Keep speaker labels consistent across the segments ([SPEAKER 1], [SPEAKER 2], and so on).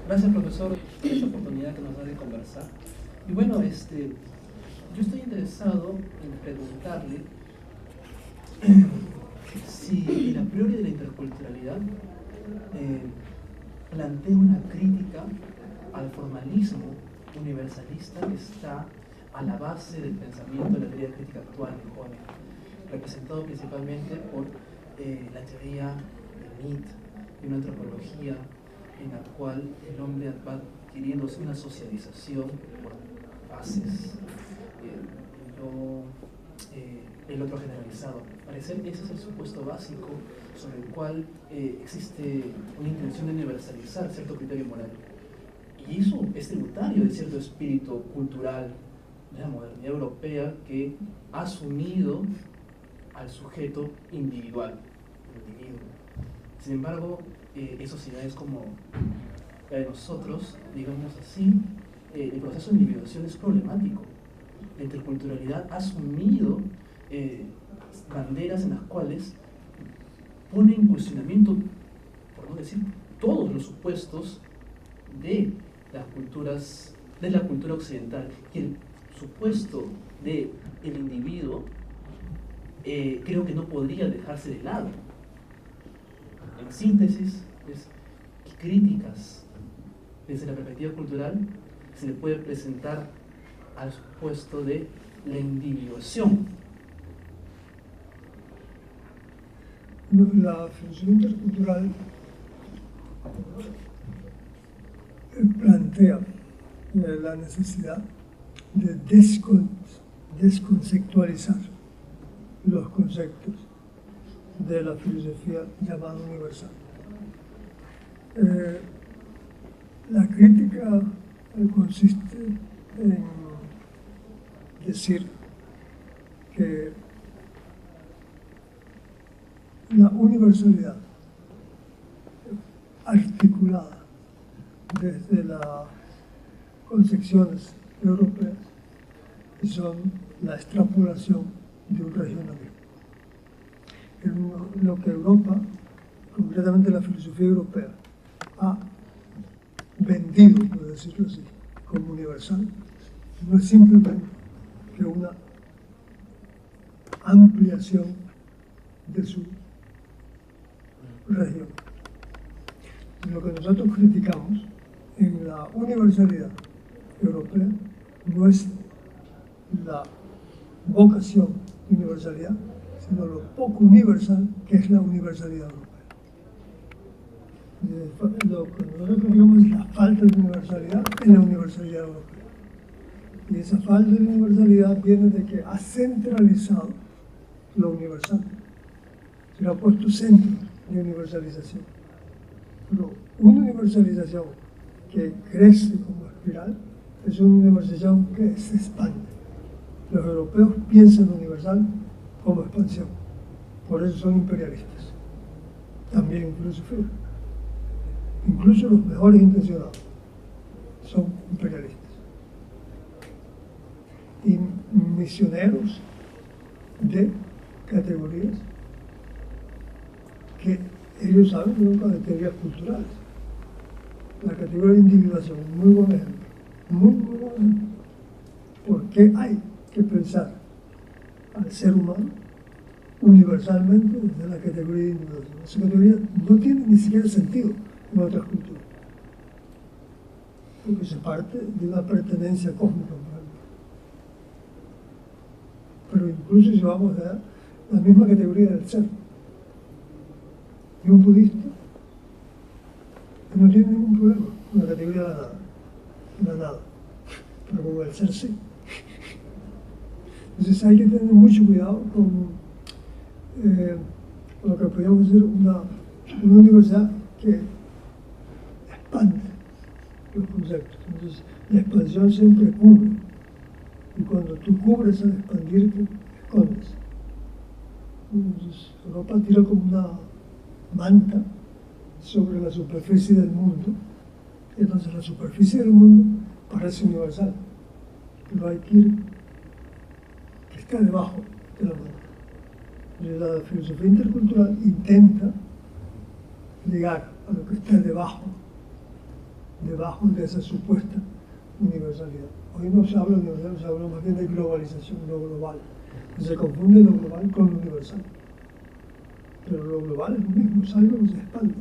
[SPEAKER 1] Gracias, profesor, por esta oportunidad que nos da de conversar. Y bueno, yo estoy interesado en preguntarle si el a priori de la interculturalidad plantea una crítica al formalismo universalista que está a la base del pensamiento de la teoría crítica actual en Jonia, representado principalmente por la teoría de Mead y una antropología en la cual el hombre va adquiriendo una socialización por fases, el otro generalizado. Al parecer ese es el supuesto básico sobre el cual existe una intención de universalizar cierto criterio moral. Y eso es tributario de cierto espíritu cultural de la modernidad europea que ha asumido al sujeto individual, el individuo. Sin embargo, en sociedades como la de nosotros, digamos así, el proceso de individuación es problemático. La interculturalidad ha asumido banderas en las cuales pone en cuestionamiento, por no decir todos los supuestos de las culturas, de la cultura occidental, y el supuesto del individuo creo que no podría dejarse de lado. En síntesis, críticas desde la perspectiva cultural se le puede presentar al supuesto de la individuación.
[SPEAKER 2] La filosofía intercultural plantea la necesidad de desconceptualizar los conceptos de la filosofía llamada universal. La crítica consiste en decir que la universalidad articulada desde las concepciones europeas son la extrapolación de un regionalismo. Lo que Europa, concretamente la filosofía europea, ha vendido, por decirlo así, como universal, no es simplemente que una ampliación de su región. Lo que nosotros criticamos en la universalidad europea no es la vocación de universalidad, sino lo poco universal que es la universalidad europea. Lo que nosotros criticamos es la falta de universalidad en la universalidad europea. Y esa falta de universalidad viene de que ha centralizado lo universal. Se le ha puesto centro de universalización. Pero una universalización que crece como espiral es una universalización que se expande. Los europeos piensan lo universal como expansión. Por eso son imperialistas. También en filosofía. Incluso los mejores intencionados son imperialistas. Y misioneros de categorías que ellos saben nunca de teorías culturales. La categoría de individuación, muy buen ejemplo. Muy buen ejemplo. ¿Por qué hay que pensar al ser humano universalmente desde la categoría de individuación? Esa categoría no tiene ni siquiera sentido en otras culturas. Porque se parte de una pertenencia cósmica, por ejemplo. Pero incluso si vamos a la misma categoría del ser, y un budista que no tiene ningún problema con la categoría de la nada, pero con el ser sí. Entonces hay que tener mucho cuidado con lo que podríamos decir una universidad que expande los conceptos. Entonces la expansión siempre cubre, y cuando tú cubres al expandirte, escondes. Entonces Europa tira como una manta sobre la superficie del mundo, y entonces la superficie del mundo parece universal, pero hay que ir que está debajo de la manta. La filosofía intercultural intenta llegar a lo que está debajo debajo de esa supuesta universalidad. Hoy no se habla de universal, se habla más bien de globalización, lo global. Se confunde lo global con lo universal. Pero lo global es lo mismo, es algo que se expande.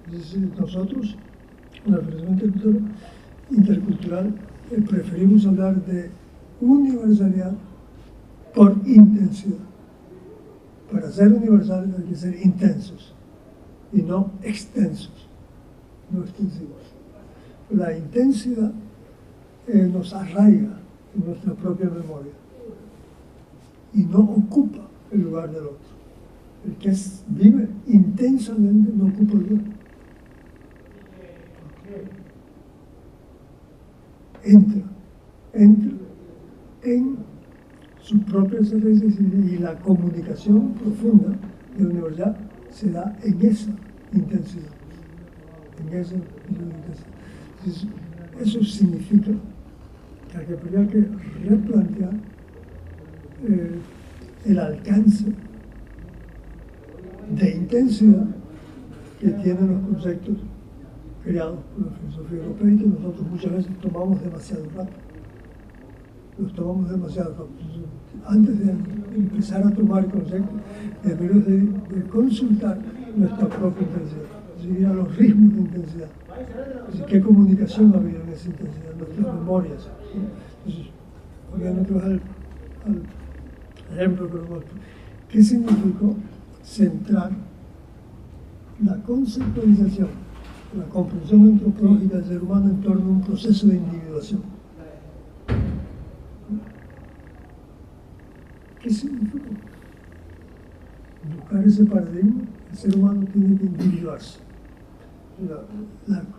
[SPEAKER 2] Entonces, nosotros, en la filosofía intercultural, preferimos hablar de universalidad por intensidad. Para ser universales hay que ser intensos y no extensos, no extensivos. La intensidad nos arraiga en nuestra propia memoria y no ocupa el lugar del otro. El que vive intensamente no ocupa el lugar. Entra en sus propias experiencias y la comunicación profunda de la universidad se da en esa intensidad. Entonces, eso significa que habría que replantear el alcance de intensidad que tienen los conceptos creados por la filosofía europea y que nosotros muchas veces tomamos demasiado rápido. Los tomamos demasiado rápido. Antes de empezar a tomar conceptos, deberíamos de consultar nuestra propia intensidad, es decir, a los ritmos de intensidad. Es decir, qué comunicación ha habido en esa intensidad, nuestras memorias. Entonces, volviendo otra vez al ejemplo que nos muestro, ¿qué significó centrar la conceptualización, la comprensión antropológica del ser humano en torno a un proceso de individuación? ¿Qué significa? Buscar ese paradigma, el ser humano tiene que individuarse.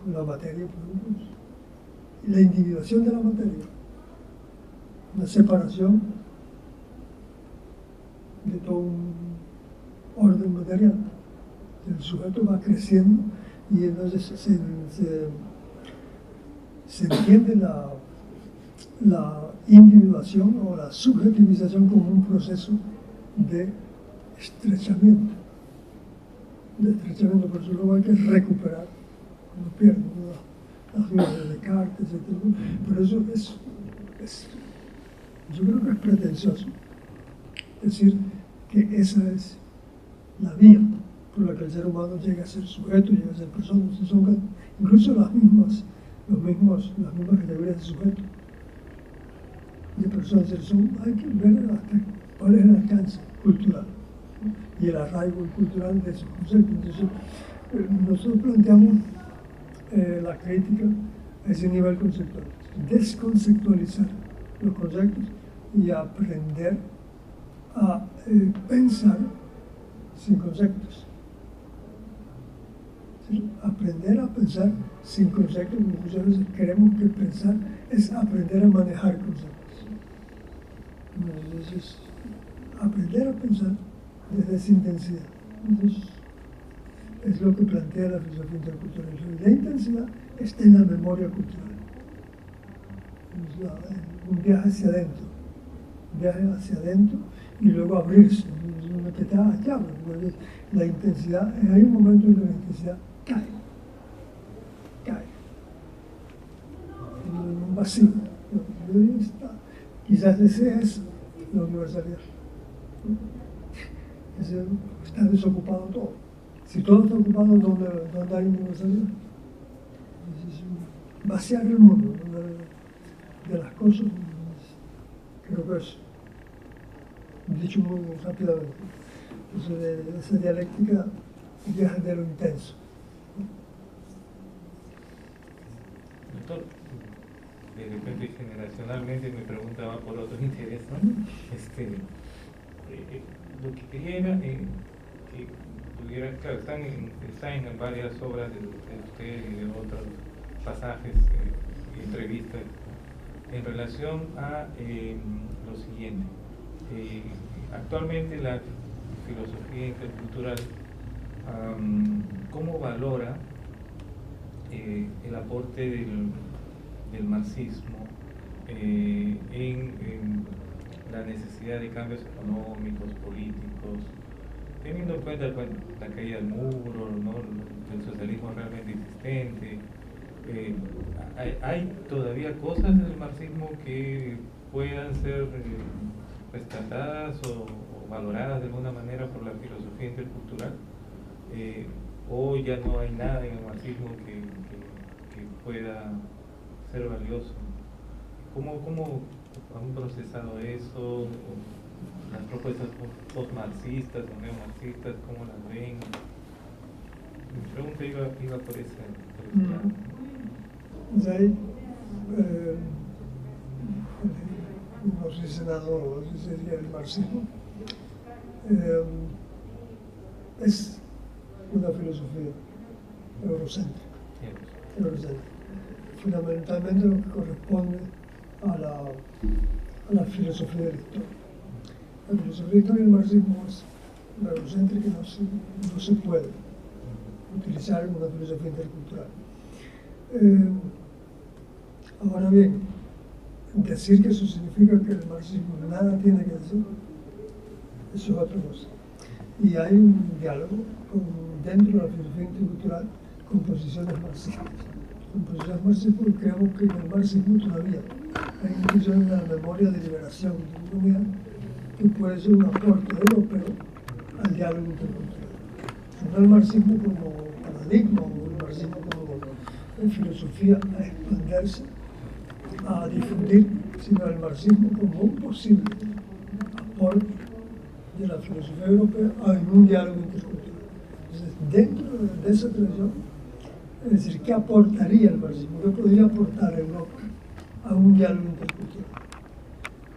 [SPEAKER 2] La materia, por ejemplo, y la individuación de la materia, una separación de todo un orden material. El sujeto va creciendo y entonces se entiende la individuación o la subjetivización como un proceso de estrechamiento. Por eso luego hay que recuperar, cuando pierden las ideas de Descartes, etc. Por eso yo creo que es pretencioso decir que esa es la vía por la que el ser humano llega a ser sujeto, llega a ser persona. Son incluso las mismas categorías de sujeto, de personas. Hay que ver hasta cuál es el alcance cultural, ¿no? Y el arraigo cultural de esos conceptos. Entonces, nosotros planteamos la crítica a ese nivel conceptual, desconceptualizar los conceptos y aprender a pensar sin conceptos. ¿Sí? Aprender a pensar sin conceptos, muchas veces creemos que pensar es aprender a manejar conceptos. Entonces, aprender a pensar desde esa intensidad. Entonces, es lo que plantea la filosofía intercultural. La intensidad está en la memoria cultural. Un viaje hacia adentro, y luego abrirse. Una que está allá, la intensidad, hay un momento en que la intensidad cae. En un vacío. Quizás ese es la universalidad. Está desocupado todo. Si todo está ocupado, ¿dónde hay universalidad? Vaciar el mundo de las cosas, creo que es dicho muy rápidamente. Entonces, esa dialéctica viaja de lo intenso.
[SPEAKER 3] Doctor, de repente generacionalmente mi pregunta va por otro interés, ¿no? Lo que quería era que tuviera, claro, están en varias obras de usted y de otros pasajes y entrevistas en relación a lo siguiente. Actualmente la filosofía intercultural, ¿cómo valora el aporte del marxismo en la necesidad de cambios económicos, políticos, teniendo en cuenta la caída del muro, ¿no?, del socialismo realmente existente, ¿Hay todavía cosas en el marxismo que puedan ser rescatadas o valoradas de alguna manera por la filosofía intercultural? ¿O ya no hay nada en el marxismo que pueda ser valioso? ¿Cómo han procesado eso? Las propuestas post-marxistas o neomarxistas, ¿cómo las ven? Mi pregunta iba por ese lado.
[SPEAKER 2] Ahí, no sé si no sería el marxismo. Es una filosofía eurocéntrica. Fundamentalmente lo que corresponde a la filosofía de la historia. La filosofía de la historia del marxismo es eurocéntrica y no se puede utilizar en una filosofía intercultural. Ahora bien, decir que eso significa que el marxismo nada tiene que decir, eso es otra cosa. Y hay un diálogo dentro de la filosofía intercultural con posiciones marxistas. Con posiciones marxistas porque creemos que en el marxismo todavía hay incluso en la memoria de liberación de la humanidad que puede ser un aporte europeo al diálogo intercultural. No el marxismo como paradigma o el marxismo como filosofía a expandirse, a difundir, sino el marxismo como un posible aporte de la filosofía europea en un diálogo intercultural. Entonces, dentro de esa tradición, es decir, ¿qué aportaría el marxismo? ¿Qué podría aportar Europa a un diálogo intercultural?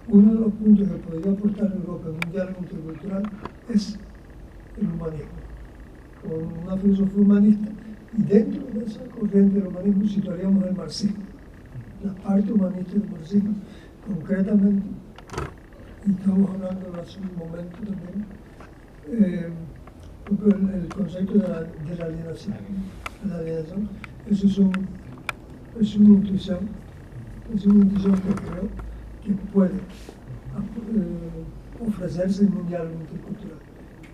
[SPEAKER 2] Uno de los puntos que podría aportar Europa en un diálogo intercultural es el humanismo, con una filosofía humanista, y dentro de esa corriente del humanismo situaríamos el marxismo, la parte humanista del marxismo, concretamente, y estamos hablando hace un momento también, el concepto de la alienación. La alienación, eso es una intuición que creo que puede ofrecerse en un diálogo intercultural.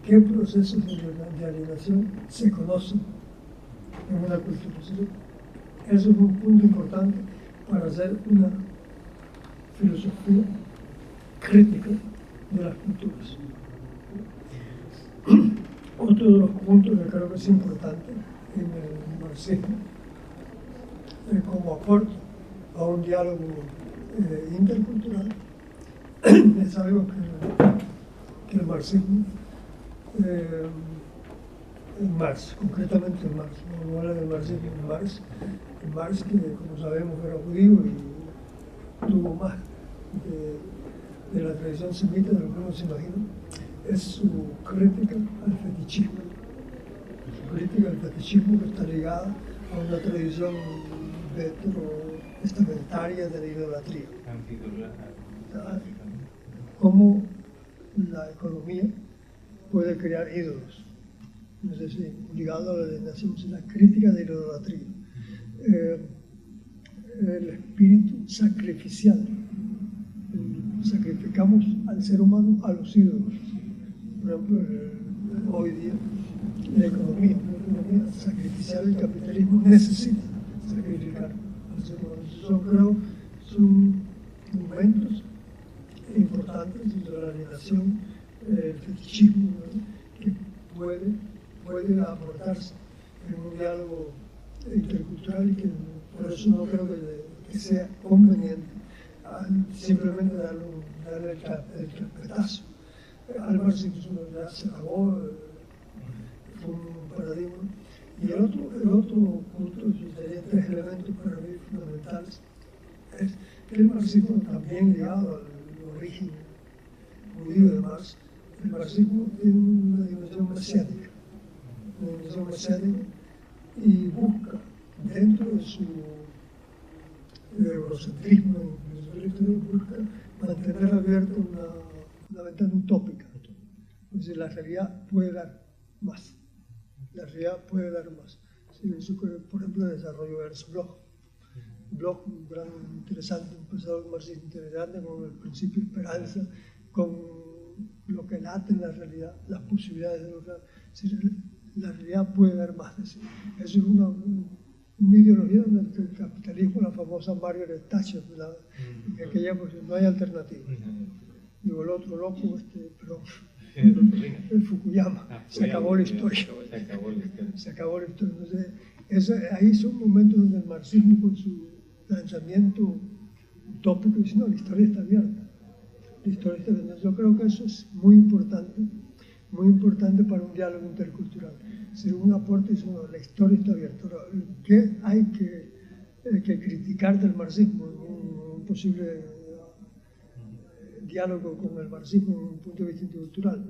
[SPEAKER 2] ¿Qué procesos de alienación se conocen en una cultura? Eso es un punto importante para hacer una filosofía crítica de las culturas. Otro de los puntos que creo que es importante en el marxismo, como aporte a un diálogo intercultural, es algo que el marxismo, en Marx, concretamente en Marx, no habla del marxismo, en Marx, que como sabemos era judío y tuvo más de la tradición semita de lo que uno se imagina, es su crítica al fetichismo. Su crítica al fetichismo que está ligada a una tradición testamentaria de la idolatría. Cómo la economía puede crear ídolos. No sé si ligado a la alienación, la crítica de la idolatría. El espíritu sacrificial. Sacrificamos al ser humano a los ídolos. Por ejemplo, hoy día la economía sacrificial del capitalismo necesita sacrificar al ser humano. Son momentos importantes de la alienación, el fetichismo, ¿no?, que puede aportarse en un diálogo intercultural y que por eso no creo que sea conveniente simplemente darle el carpetazo al marxismo. Ya se acabó, fue un paradigma. Y el otro punto, serían tres elementos para mí fundamentales, es que el marxismo, también ligado al origen judío de Marx, el marxismo tiene una dimensión mesiánica, y busca dentro de su eurocentrismo, busca mantener abierta una ventana utópica. Es decir, la realidad puede dar más. La realidad puede dar más. Sí, eso, por ejemplo, el desarrollo de Ernst Bloch. Bloch, un gran interesante, un pensador marxista interesante, con el principio de esperanza, con lo que late en la realidad, las posibilidades de lograr. La realidad puede dar más. Eso es una ideología donde el capitalismo, la famosa Margaret Thatcher, en aquella pues no hay alternativa. Digo, el otro loco, perdón, el Fukuyama, se acabó la historia. Se acabó la historia. Entonces, ahí son momentos donde el marxismo, con su lanzamiento utópico, dice: no, la historia está abierta. La historia está abierta. Yo creo que eso es muy importante para un diálogo intercultural. Si un aporte dice: no, la historia está abierta. ¿Qué hay que criticar del marxismo? Un posible diálogo con el marxismo desde un punto de vista intercultural.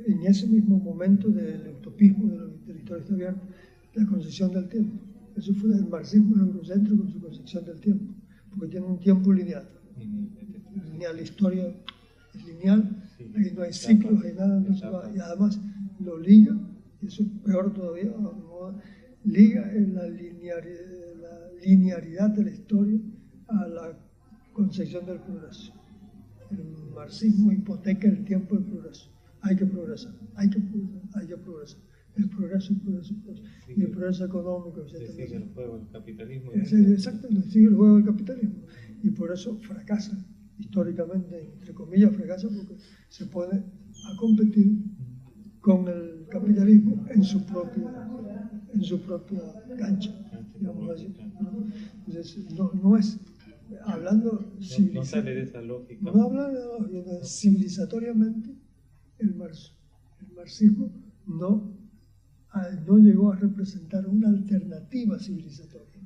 [SPEAKER 2] En ese mismo momento del utopismo de la historia está abierta, la concepción del tiempo. Eso fue el marxismo eurocéntrico con su concepción del tiempo, porque tiene un tiempo lineal. La historia es lineal, ahí no hay ciclos, hay nada, no se va, y además lo liga, y eso es peor todavía, liga en la linearidad de la historia a la concepción del progreso. El marxismo hipoteca el tiempo del progreso. Hay que progresar, hay que progresar. El progreso. Y el progreso económico, etc.
[SPEAKER 3] Le sigue el juego del capitalismo.
[SPEAKER 2] Exacto, le sigue el juego del capitalismo. Y por eso fracasa, históricamente, entre comillas, fracasa porque se pone a competir con el capitalismo en su propia cancha, digamos así. Entonces, no es, hablando
[SPEAKER 3] no sale de esa lógica.
[SPEAKER 2] No habla de la lógica, civilizatoriamente, el marxismo no llegó a representar una alternativa civilizatoria.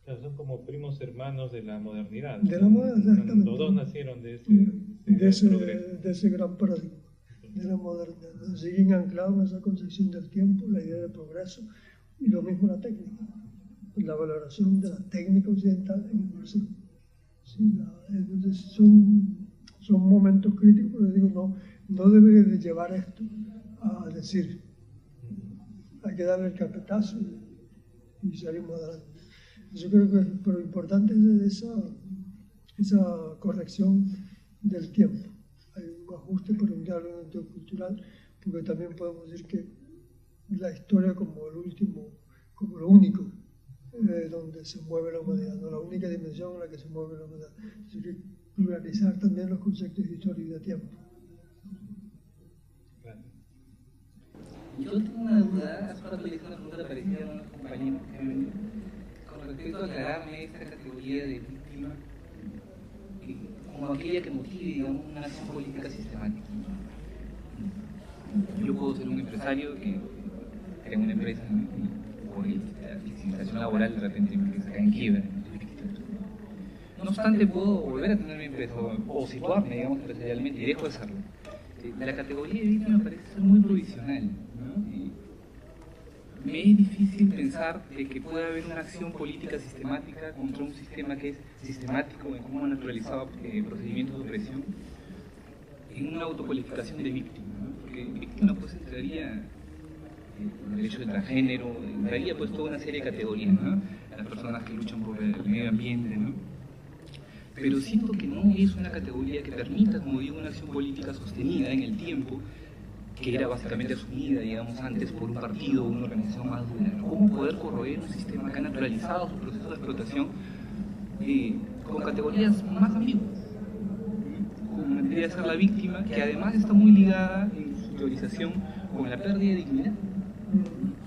[SPEAKER 3] Claro, son como primos hermanos de la modernidad.
[SPEAKER 2] De la modernidad, exactamente.
[SPEAKER 3] Los dos nacieron de
[SPEAKER 2] ese gran paradigma, de la modernidad. Siguen anclados en esa concepción del tiempo, la idea de progreso, y lo mismo la técnica, la valoración de la técnica occidental en el marxismo. Sí, entonces son momentos críticos, pero digo, no debería de llevar esto a decir: hay que darle el carpetazo y salimos adelante. Yo creo que lo importante es esa corrección del tiempo. Hay un ajuste por un diálogo intercultural, porque también podemos decir que la historia como lo único donde se mueve la humanidad, no la única dimensión en la que se mueve la humanidad. Hay que pluralizar también los conceptos de historia y de tiempo.
[SPEAKER 4] Yo tengo una duda, hace rato le hice una pregunta parecida a unos compañeros que han venido, con respecto a aclararme esta categoría de víctima como aquella que motive, digamos, una acción política sistemática. Yo puedo ser un empresario que tenga una empresa, ¿no? Y por la flexibilización laboral de repente mi empresa cae en quiebra. No obstante, puedo volver a tener mi empresa o situarme, digamos, empresarialmente, y dejo de hacerlo. La categoría de víctima me parece ser muy provisional, ¿no? Y me es difícil pensar de que pueda haber una acción política sistemática contra un sistema que es sistemático en cómo ha naturalizado procedimientos de opresión en una autocualificación de víctima, ¿no? Porque víctima pues entraría el derecho de transgénero, entraría pues toda una serie de categorías, ¿no? Las personas que luchan por el medio ambiente, ¿no? Pero siento que no es una categoría que permita, como digo, una acción política sostenida en el tiempo, que era básicamente asumida, digamos, antes por un partido o una organización más dura. ¿Cómo poder corroer un sistema que ha naturalizado su proceso de explotación con categorías más ambiguas? Como vendría a ser la víctima, que además está muy ligada en su teorización con la pérdida de dignidad.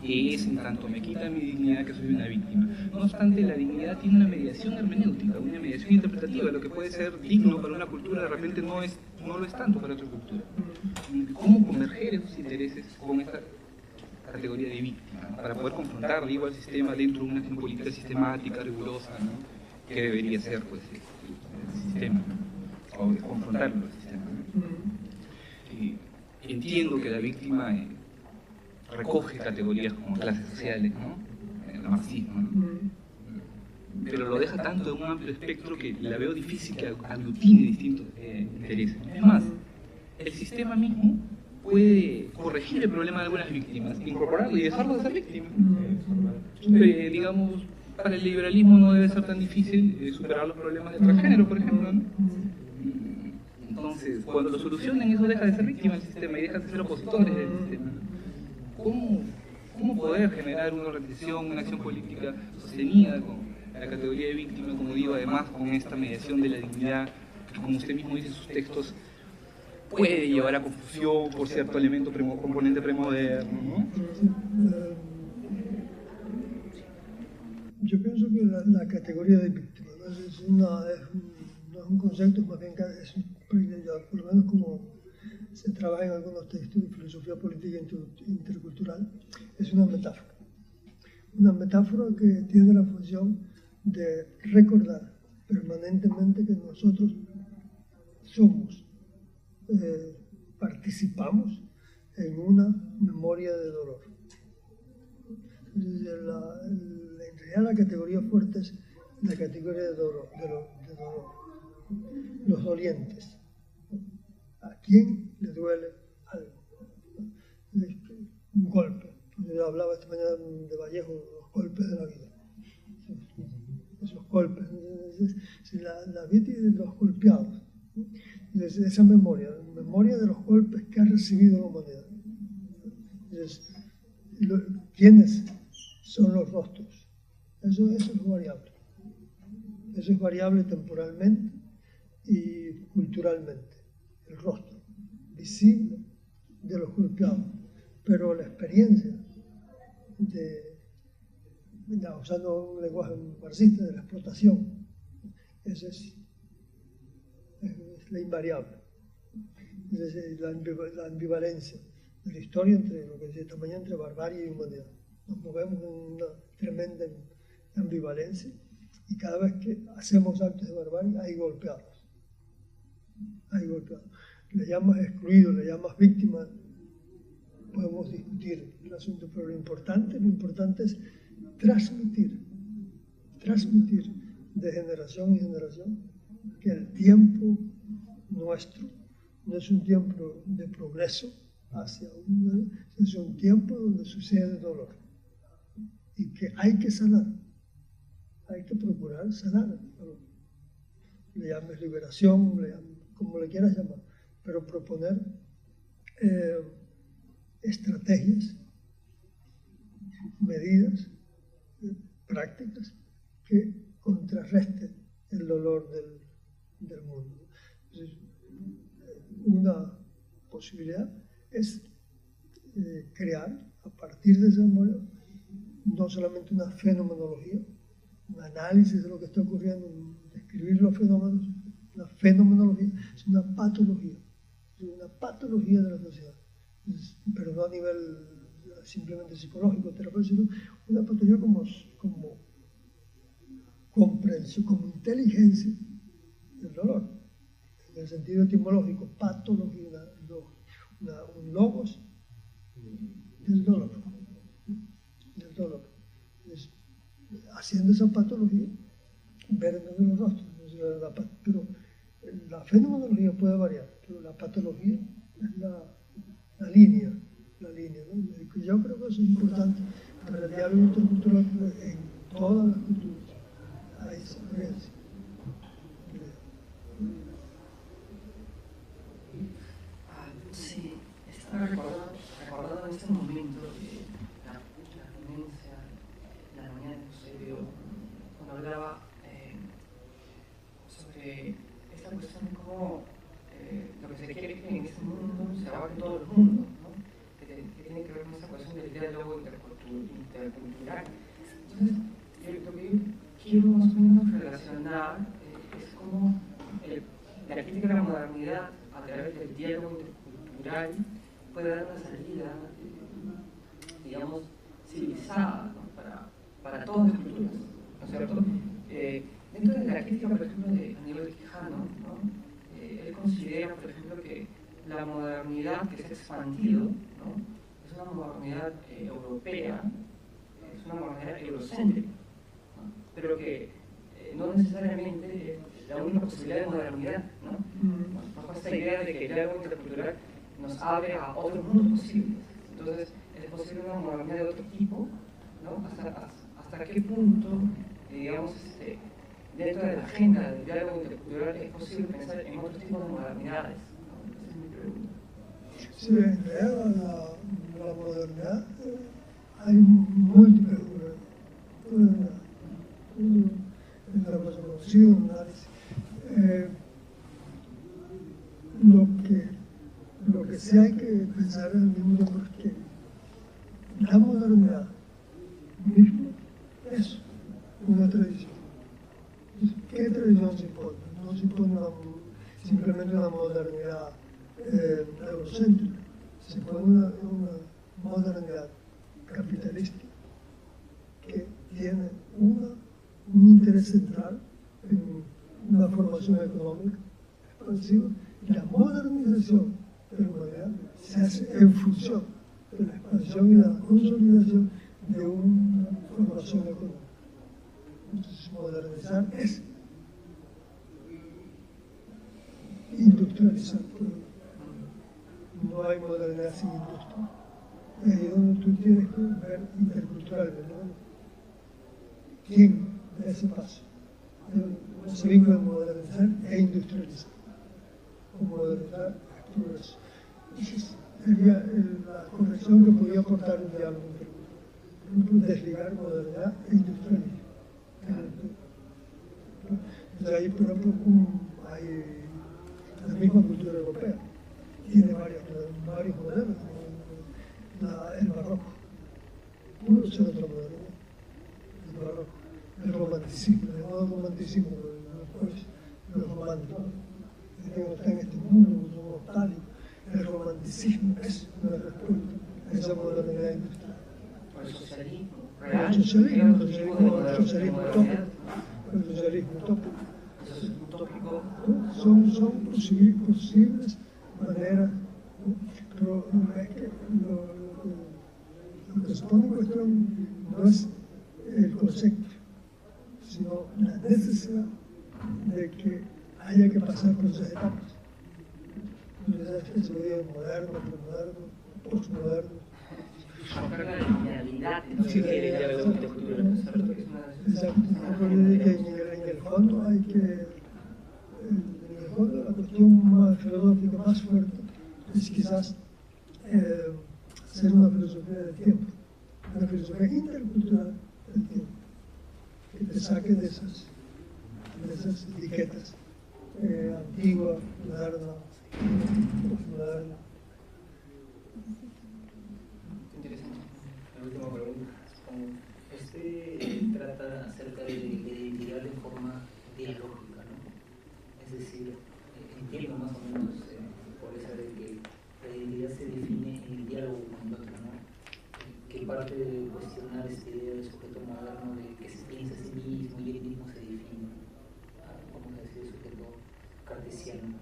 [SPEAKER 4] Es en tanto me quita mi dignidad que soy una víctima. No obstante, la dignidad tiene una mediación hermenéutica, una mediación interpretativa. Lo que puede ser digno para una cultura de repente no lo es tanto para otra cultura. ¿Cómo converger esos intereses con esta categoría de víctima, ¿no? Para poder confrontar, digo, al sistema dentro de una acción política sistemática, rigurosa, ¿no? Que debería ser pues el sistema, ¿no? O confrontarlo al sistema, ¿no? Entiendo que la víctima recoge categorías como clases sociales, ¿no? El marxismo, ¿no? Pero lo deja tanto en un amplio espectro que la veo difícil que aglutine distintos intereses. Es más, el sistema mismo puede corregir el problema de algunas víctimas, incorporarlo y dejarlo de ser víctimas. Digamos, para el liberalismo no debe ser tan difícil superar los problemas del transgénero, por ejemplo, ¿no? Entonces, cuando lo solucionen, eso deja de ser víctima del sistema y dejan de ser opositores del sistema. ¿Cómo cómo poder generar una organización, una acción política sostenida con la categoría de víctima, como digo, además con esta mediación de la dignidad, que como usted mismo dice en sus textos, puede llevar a confusión por cierto elemento componente premoderno, ¿no?
[SPEAKER 2] Yo pienso que la categoría de víctima no es un concepto, más bien es por lo menos como se trabaja en algunos textos de filosofía política intercultural, es una metáfora que tiene la función de recordar permanentemente que nosotros somos, participamos en una memoria de dolor. En realidad la categoría fuerte es la categoría de dolor. Los dolientes. ¿A quién le duele algo? Un golpe. Yo hablaba esta mañana de Vallejo, los golpes de la vida. Esos golpes. La vida y los golpeados. Entonces, esa memoria de los golpes que ha recibido la humanidad. Entonces, ¿quiénes son los rostros? Eso es variable. Eso es variable temporalmente y culturalmente. El rostro visible de los golpeados. Pero la experiencia usando un lenguaje marxista, de la explotación, esa es la invariable. Es la ambivalencia de la historia entre lo que decía esta mañana, entre barbarie y humanidad. Nos movemos en una tremenda ambivalencia y cada vez que hacemos actos de barbarie hay golpeados. Le llamas excluido, le llamas víctima, podemos discutir el asunto, pero lo importante es transmitir de generación en generación que el tiempo nuestro no es un tiempo de progreso hacia es un tiempo donde sucede dolor y que hay que sanar, hay que procurar sanar. Le llames liberación, como le quieras llamar, pero proponer estrategias, medidas, prácticas que contrarresten el dolor del mundo. Entonces, una posibilidad es crear, a partir de esa memoria, no solamente una fenomenología, un análisis de lo que está ocurriendo, describir los fenómenos, una fenomenología, es una patología de la sociedad, pero no a nivel simplemente psicológico, terapéutico, sino una patología como comprensión, como inteligencia del dolor, en el sentido etimológico, patología, un logos del dolor. Entonces, haciendo esa patología, ver en los rostros. Pero la fenomenología puede variar, pero la patología es la línea, ¿no? Yo creo que eso es importante para el diálogo intercultural en todas las culturas. Hay diferencia.
[SPEAKER 1] Sí, estaba recordando en este momento la ponencia, la mañana de José Vio, cuando hablaba sobre esta cuestión de cómo lo que se quiere que en este mundo se abarque todo el mundo, ¿no? que tiene que ver con esta cuestión del diálogo intercultural. Entonces, lo que yo quiero más o menos relacionar es cómo la crítica de la modernidad a través del diálogo intercultural puede dar una salida, digamos, civilizada, ¿no? para todas las culturas, ¿no es cierto? Dentro de la crítica, por ejemplo, de Aníbal Quijano, ¿no? Él considera, por ejemplo, que la modernidad que se ha expandido, ¿no? Es una modernidad europea, es una modernidad eurocéntrica, ¿no? Pero que no necesariamente es la única posibilidad de modernidad, ¿no? Bajo esta idea de que el diálogo intercultural nos abre a otros mundos posibles. Entonces, es posible una modernidad de otro tipo, ¿no? ¿Hasta qué punto, digamos, dentro de la agenda del diálogo intercultural es posible pensar en otros tipos de modernidades? Esa es mi pregunta.
[SPEAKER 2] Sí, en realidad la modernidad hay múltiples modernidades. Todo hemos conocido un análisis. Lo que sí hay que pensar al mismo tiempo es que la modernidad misma es una tradición. ¿Qué tradición se impone? No se impone simplemente una modernidad eurocéntrica, se impone una modernidad capitalista que tiene un interés central en una formación económica expansiva, y la modernización de la humanidad se hace en función de la expansión y la consolidación de una formación económica. Entonces, modernizar es industrializar. No hay modernidad sin industria. Y ahí es donde tú tienes que ver interculturalmente, ¿no? ¿Quién da ese paso? Se vincula a modernizar e industrializar. O modernizar y progreso. Esa sería la corrección que podía aportar un diálogo intercultural. Desligar modernidad e industrialismo. Entonces ahí, por ejemplo, hay la misma cultura europea. Tiene varios modelos. El barroco. Pudo ser otra modernidad. El barroco. El romanticismo, el llamado romanticismo, los románticos. Está en este mundo, un nostálgico. El romanticismo es una respuesta a esa modernidad industrial. El socialismo utópico. Son posibles maneras, pero es que lo que se pone en cuestión no es el concepto, sino la necesidad de que haya que pasar por esas etapas. Se veía moderno, premoderno, postmoderno. Exacto. En el fondo hay que. En el fondo la cuestión más filosófica, más fuerte, es quizás hacer una filosofía del tiempo, una filosofía intercultural del tiempo, que te saque de esas etiquetas antigua, moderna, postmoderna.
[SPEAKER 5] Interesante. La última pregunta. Trata acerca de la identidad de forma dialógica, ¿no? Es decir, entiendo más o menos por esa de que la identidad se define en el diálogo con el otro, ¿no? Que parte de cuestionar esta idea del sujeto moderno de que se piensa a sí mismo y él mismo se define, vamos a decir, el sujeto cartesiano.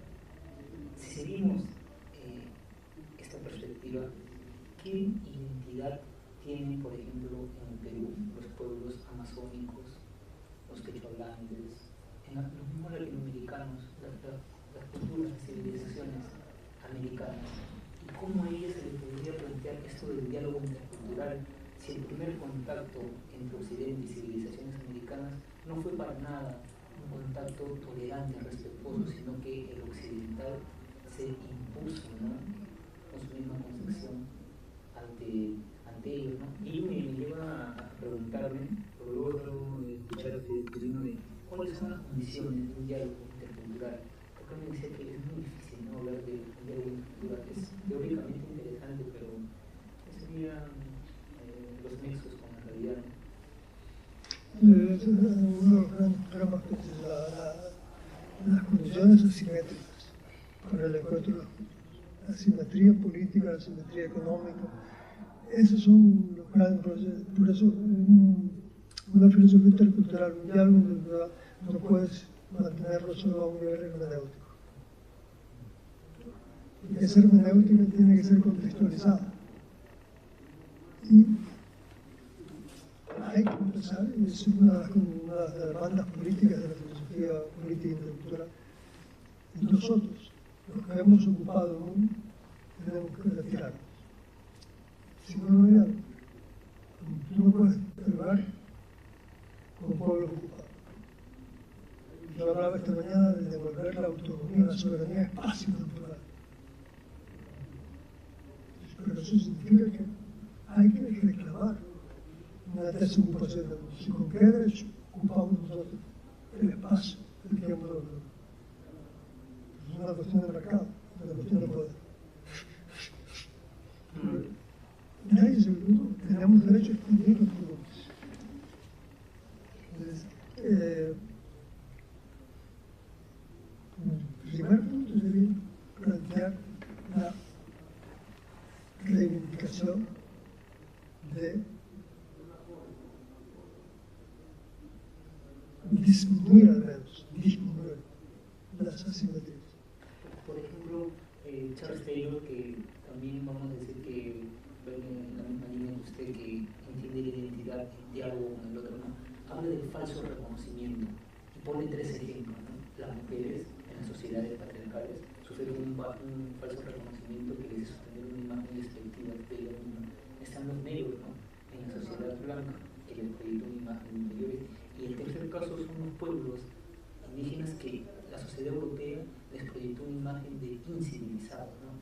[SPEAKER 5] Si seguimos esta perspectiva, ¿qué identidad tienen, por ejemplo, en Perú los pueblos amazónicos, los quechohablantes, en los mismos latinoamericanos, las culturas, las civilizaciones americanas? ¿Y cómo a ellas se les podría plantear esto del diálogo intercultural si el primer contacto entre Occidente y civilizaciones americanas no fue para nada un contacto tolerante, respetuoso, sino que el occidental se impuso, ¿no?, con su misma concepción ante ellos, ¿no? Y me lleva a preguntarme, por luego de escuchar este tema, de cuáles son las condiciones de un diálogo intercultural. Porque me decía que es muy difícil, ¿no?, hablar de un diálogo intercultural. Es teóricamente interesante, pero ¿qué serían los nexos con la realidad?
[SPEAKER 2] Uno de los grandes problemas que es las condiciones asimétricas para el encuentro de las culturas. La asimetría política, la asimetría económica. Esos son los grandes procesos. Por eso, una filosofía intercultural, un diálogo intercultural, no puedes mantenerlo solo a un nivel hermenéutico. Y esa hermenéutica tiene que ser contextualizada. Y hay que empezar, y es una de las demandas políticas de la filosofía política intercultural. Y nosotros, los que hemos ocupado el mundo, tenemos que retirarnos. Si no hay diálogo, tú no puedes dialogar con pueblos ocupados. Yo hablaba esta mañana de devolver la autonomía, la soberanía a espacio natural. Pero eso significa que hay que reclamar una desocupación del mundo. ¿Y con qué derecho ocupamos nosotros el espacio, el tiempo del mundo? Es una cuestión de mercado, es una cuestión de poder. Nadie se preguntó, tenemos derecho a extinguir los productos. Entonces, el primer punto sería plantear la reivindicación de disminuir al menos, disminuir las asimetrías.
[SPEAKER 5] Por ejemplo, Charles Taylor, que también vamos a decir que va en la misma línea que usted, que entiende la identidad en diálogo con el otro, ¿no? Habla del falso reconocimiento y pone tres ejemplos, ¿no? Las mujeres en las sociedades patriarcales sufren un falso reconocimiento que les hace sostener una imagen despectiva de ella misma. Están los negros, ¿no? En la sociedad blanca, que les proyecta una imagen interior. Y el tercer caso son los pueblos indígenas que la sociedad europea les proyectó una imagen de incivilizados, ¿no?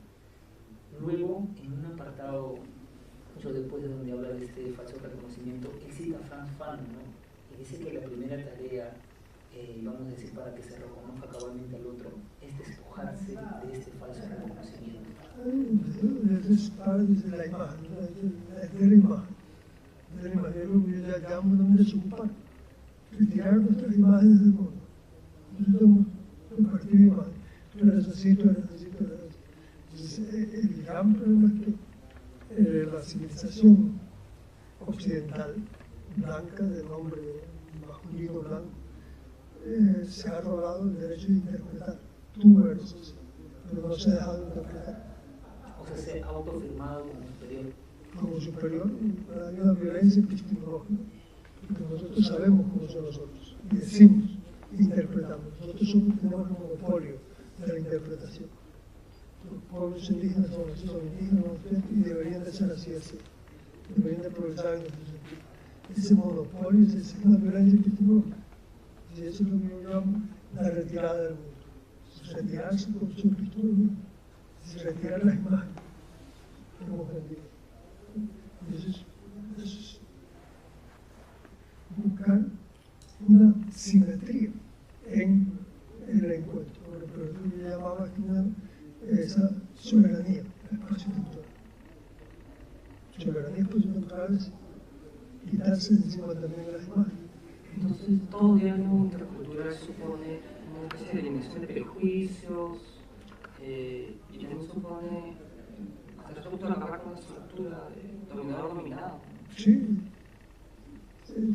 [SPEAKER 5] Luego, en un apartado, mucho después de donde habla de este falso reconocimiento, él cita a Franz Fanon, ¿no? Y dice que la primera tarea, vamos a decir, para que se reconozca cabalmente al otro, es despojarse de este falso reconocimiento.
[SPEAKER 2] Es parte de la imagen, de la imagen. De la imagen, yo ya llamo de desocupar. Retirar nuestras imágenes del mundo. Nosotros hemos compartido imágenes. Tú eres así, tú eres así, tú eres así. Entonces, el gran problema es que la civilización occidental, blanca, de nombre masculino blanco, se ha robado el derecho de interpretar. Tú eres así, pero no se ha dejado de interpretar.
[SPEAKER 5] O sea, se ha autoafirmado como superior.
[SPEAKER 2] Como superior, hay una violencia epistemológica. Porque nosotros sabemos cómo son nosotros, y decimos, interpretamos. Nosotros tenemos un monopolio de la interpretación. Los pueblos indígenas son así, son indígenas, y deberían de ser así, así. Deberían de aprovechar en nuestro sentido. Ese monopolio es una violencia epistemológica. Y eso es lo que yo llamo la retirada del mundo. Retirarse con su epistemología, retirar las imágenes que hemos vendido. Y eso es buscar una simetría en el encuentro, pero tú le llamabas esa soberanía, el espacio temporal. Soberanía espacio temporal es quitarse de encima también de las imágenes.
[SPEAKER 6] Entonces, todo diálogo intercultural supone una especie de eliminación de prejuicios y también supone hasta cierto punto acabar con la estructura de dominador-dominado.
[SPEAKER 2] Sí.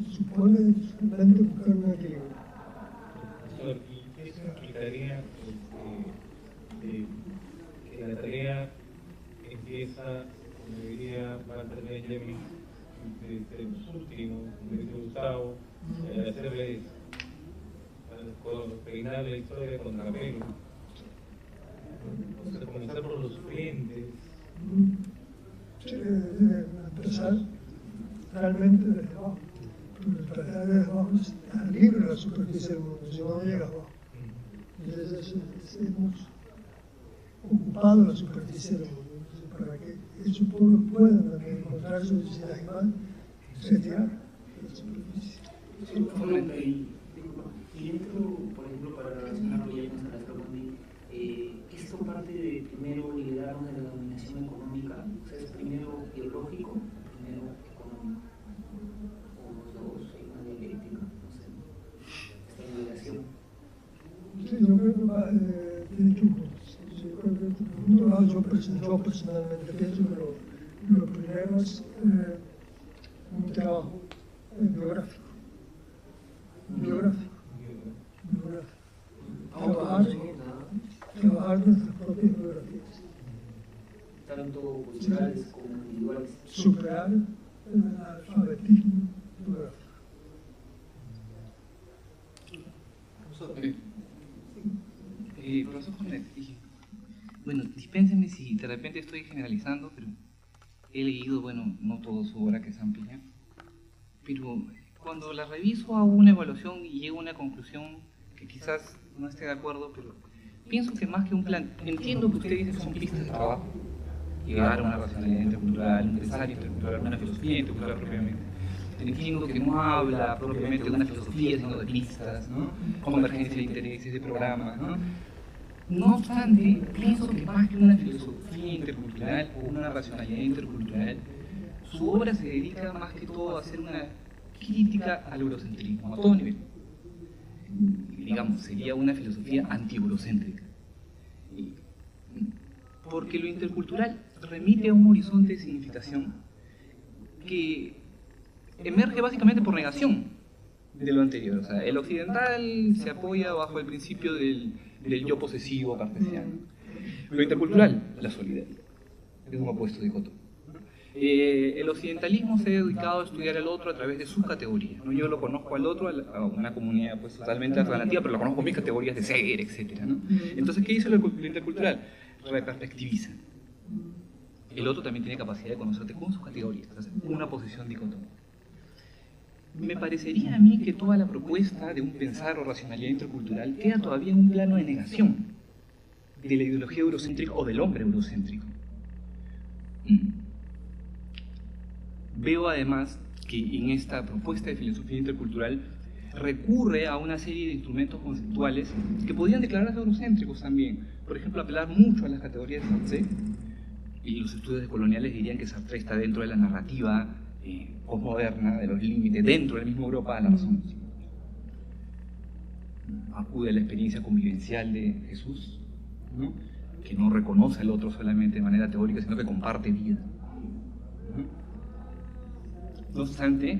[SPEAKER 2] Supone simplemente buscar un equilibrio.
[SPEAKER 3] Y eso implicaría que la tarea empieza, como diría Walter Benjamin, desde los últimos, desde Gustavo, hacerles peinar la historia con rapero. O sea, comenzar por los frentes.
[SPEAKER 2] Sí, empezar realmente desde abajo. Pero la tarea desde abajo es estar libre de la superficie del mundo, si no llega abajo. Entonces hemos ocupado la superficie del mundo. Entonces, para que esos pueblos puedan también encontrar su necesidad animal, retirar la superficie.
[SPEAKER 5] Y dentro, por ejemplo, para relacionarlo ya con Salazar Bondi, esto parte de primero liberarnos de la dominación económica, o sea, es primero biológico, primero económico, o los dos, hay una dialéctica, no sé, esta liberación.
[SPEAKER 2] Sí, yo creo que tiene que yo personalmente pienso que lo primero es un trabajo biográfico. Trabajar nuestras propias biografías.
[SPEAKER 5] Tanto culturales como individuales.
[SPEAKER 2] Superar el alfabetismo biográfico.
[SPEAKER 4] Profesor Jornet, bueno, dispénsenme si de repente estoy generalizando, pero he leído, bueno, no toda su obra, que es amplia, pero cuando la reviso hago una evaluación y llego a una conclusión que quizás no esté de acuerdo, pero pienso que más que un plan, entiendo que usted dice que son pistas de trabajo, llegar a una racionalidad intercultural, un pensar intercultural, una filosofía intercultural propiamente, entiendo que no habla propiamente de una filosofía, sino de pistas, ¿no? Convergencia de intereses, de programas, ¿no? No obstante, pienso que más que una filosofía intercultural o una racionalidad intercultural, su obra se dedica más que todo a hacer una crítica al eurocentrismo, a todo nivel. Digamos, sería una filosofía anti-eurocéntrica. Porque lo intercultural remite a un horizonte de significación que emerge básicamente por negación de lo anterior. O sea, el occidental se apoya bajo el principio del yo posesivo cartesiano. Lo intercultural, la solidaridad, es un opuesto dicotómico. El occidentalismo se ha dedicado a estudiar al otro a través de sus categorías, ¿no? Yo lo conozco al otro, a una comunidad pues totalmente alternativa, pero lo conozco con mis categorías de ser, etc., ¿no? Entonces, ¿qué dice lo intercultural? Reperspectiviza. El otro también tiene capacidad de conocerte con sus categorías, entonces, una posición dicotómica. Me parecería a mí que toda la propuesta de un pensar o racionalidad intercultural queda todavía en un plano de negación de la ideología eurocéntrica o del hombre eurocéntrico. Veo además que en esta propuesta de filosofía intercultural recurre a una serie de instrumentos conceptuales que podrían declararse eurocéntricos también. Por ejemplo, apelar mucho a las categorías de Sartre, y los estudios decoloniales dirían que Sartre está dentro de la narrativa posmoderna, de los límites, dentro de la misma Europa, de la razón. Acude a la experiencia convivencial de Jesús, ¿no? Que no reconoce al otro solamente de manera teórica, sino que comparte vida. No obstante,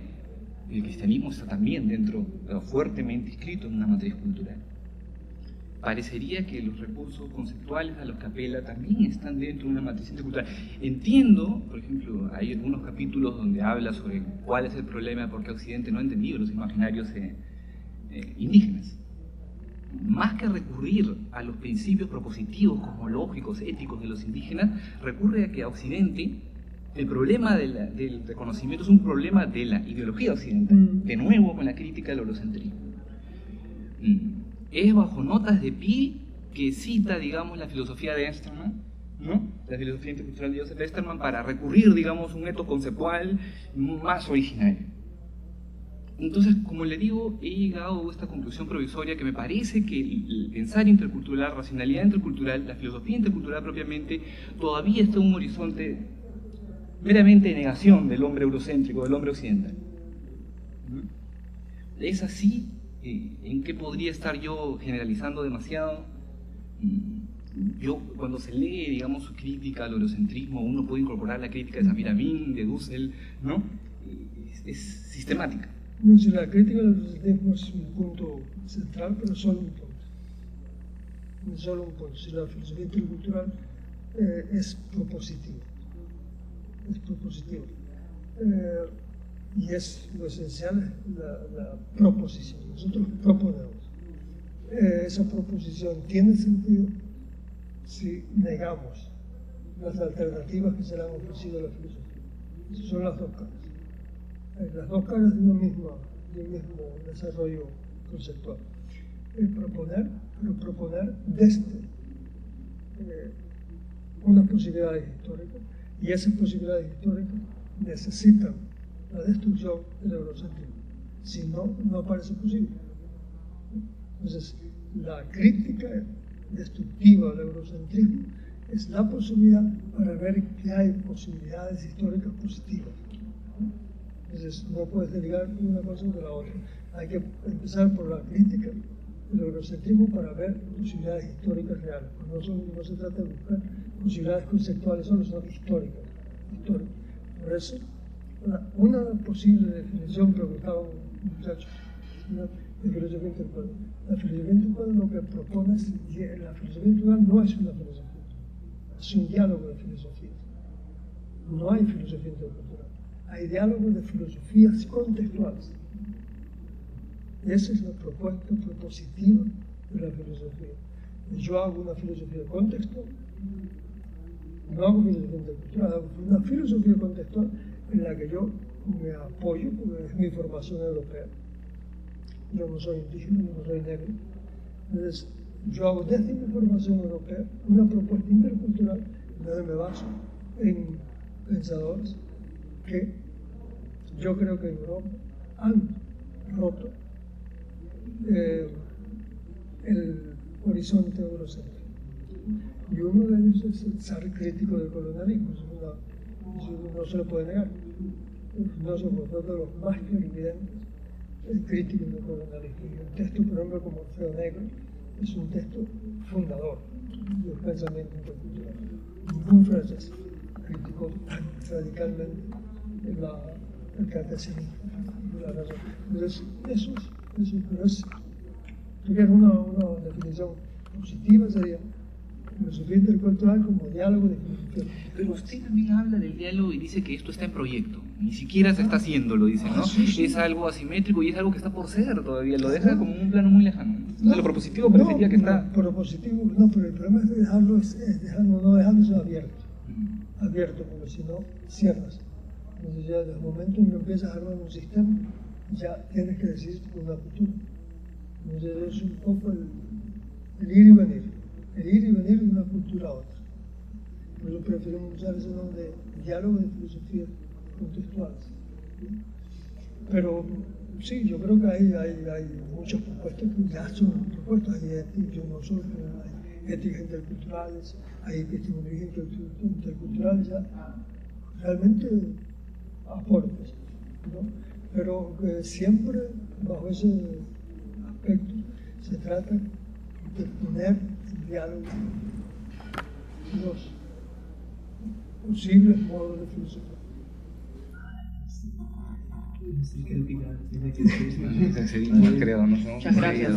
[SPEAKER 4] el cristianismo está también dentro, fuertemente inscrito en una matriz cultural. Parecería que los recursos conceptuales a los que apela también están dentro de una matriz intercultural. Entiendo, por ejemplo, hay algunos capítulos donde habla sobre cuál es el problema, por qué Occidente no ha entendido los imaginarios indígenas. Más que recurrir a los principios propositivos, cosmológicos, éticos de los indígenas, recurre a que a Occidente el problema del reconocimiento es un problema de la ideología occidental, de nuevo con la crítica del eurocentrismo. Es bajo notas de Peel que cita, digamos, la filosofía de Esterman, ¿no? La filosofía intercultural de Joseph Esterman, para recurrir, digamos, a un método conceptual más originario. Entonces, como le digo, he llegado a esta conclusión provisoria que me parece que el pensar intercultural, racionalidad intercultural, la filosofía intercultural propiamente, todavía está en un horizonte meramente de negación del hombre eurocéntrico, del hombre occidental. ¿Es así? ¿En qué podría estar yo generalizando demasiado? Yo, cuando se lee, digamos, su crítica al eurocentrismo, uno puede incorporar la crítica de Samir Amin, de Dussel, ¿no? Es sistemática.
[SPEAKER 2] No, si la crítica del eurocentrismo es un punto central, pero solo un punto. No solo un punto. Si la filosofía intercultural es propositiva. Es propositivo. Y es lo esencial, la proposición. Nosotros proponemos. Esa proposición tiene sentido si negamos las alternativas que se le han ofrecido a la filosofía. Esas son las dos caras. Las dos caras de un mismo desarrollo conceptual. Proponer desde unas posibilidades históricas, y esas posibilidades históricas necesitan la destrucción del eurocentrismo. Si no, no parece posible. Entonces, la crítica destructiva del eurocentrismo es la posibilidad para ver que hay posibilidades históricas positivas. Entonces, no puedes desligar una cosa de la otra. Hay que empezar por la crítica del eurocentrismo para ver posibilidades históricas reales. No se trata de buscar posibilidades conceptuales, solo son históricas. Por eso, una posible definición, preguntaba un muchacho, de filosofía intercultural. La filosofía intercultural lo que propone es, la filosofía intercultural no es una filosofía, es un diálogo de filosofías. No hay filosofía intercultural, hay diálogos de filosofías contextuales. Esa es la propuesta propositiva de la filosofía. Yo hago una filosofía de contexto, no hago filosofía intercultural, hago una filosofía contextual en la que yo me apoyo, porque es mi formación europea. Yo no soy indígena, yo no soy negro. Entonces, yo hago desde mi formación europea una propuesta intercultural donde me baso en pensadores que yo creo que en Europa han roto el horizonte eurocéntrico. Y uno de ellos es el zar crítico del colonialismo, eso no se lo puede negar. No se puede, de los más clarividentes, el crítico del colonialismo. Y un texto, por ejemplo, como Orfeo Negro, es un texto fundador del pensamiento intercultural. Ningún francés criticó tan radicalmente el cartesianismo, la razón. Entonces, eso es, tuviera una definición positiva, sería filosofía intercultural como diálogo de filosofía.
[SPEAKER 4] Pero usted también habla del diálogo y dice que esto está en proyecto, ni siquiera se está haciendo, lo dice, ¿no?
[SPEAKER 2] Sí.
[SPEAKER 4] Es algo asimétrico y es algo que está por ser todavía, lo deja como un plano muy lejano. Entonces, lo propositivo parecería que está...
[SPEAKER 2] Propositivo, no, pero el problema es dejarlo, no dejarlo eso abierto, porque si no, cierras. Entonces ya desde el momento en que empiezas a armar un sistema, ya tienes que decidirte por una cultura. Entonces es un poco el ir y venir de una cultura a otra. Por eso preferimos usar ese nombre de diálogo de filosofía contextuales. Pero sí, yo creo que hay muchas propuestas que ya son propuestas. Yo no soy, pero hay éticas interculturales, hay epistemologías interculturales, ya realmente aportes, ¿no? Pero siempre bajo ese aspecto se trata de poner en diálogo los posibles modos de filosofía.
[SPEAKER 4] Creo, ¿no?
[SPEAKER 1] Muchas gracias.